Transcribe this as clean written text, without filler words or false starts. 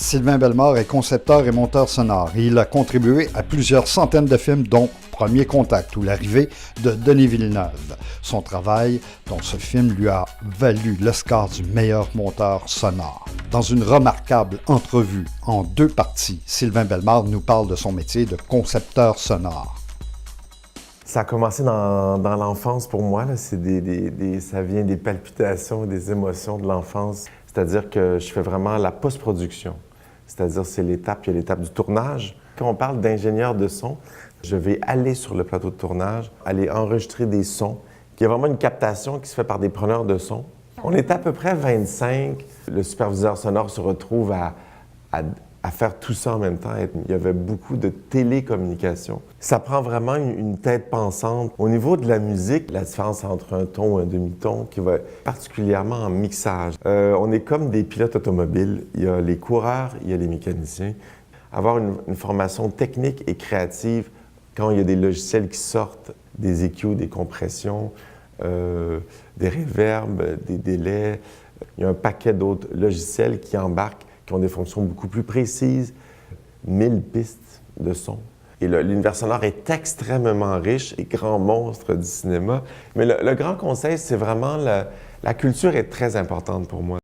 Sylvain Bellemare est concepteur et monteur sonore. Il a contribué à plusieurs centaines de films, dont Premier Contact ou L'arrivée de Denis Villeneuve. Son travail dans ce film lui a valu l'Oscar du meilleur monteur sonore. Dans une remarquable entrevue en 2 parties, Sylvain Bellemare nous parle de son métier de concepteur sonore. Ça a commencé dans l'enfance pour moi. Là. Ça vient des palpitations, des émotions de l'enfance. C'est-à-dire que je fais vraiment la post-production. C'est-à-dire, il y a l'étape du tournage. Quand on parle d'ingénieur de son, je vais aller sur le plateau de tournage, aller enregistrer des sons. Il y a vraiment une captation qui se fait par des preneurs de son. On est à peu près 25. Le superviseur sonore se retrouve à faire tout ça en même temps. Il y avait beaucoup de télécommunication. Ça prend vraiment une tête pensante. Au niveau de la musique, la différence entre un ton et un demi-ton, qui va particulièrement en mixage. On est comme des pilotes automobiles. Il y a les coureurs, il y a les mécaniciens. Avoir une formation technique et créative, quand il y a des logiciels qui sortent, des EQ, des compressions, des reverbs, des délais, il y a un paquet d'autres logiciels qui embarquent, qui ont des fonctions beaucoup plus précises, 1000 pistes de son. Et l'univers sonore est extrêmement riche et grand monstre du cinéma. Mais le grand conseil, c'est vraiment la culture est très importante pour moi.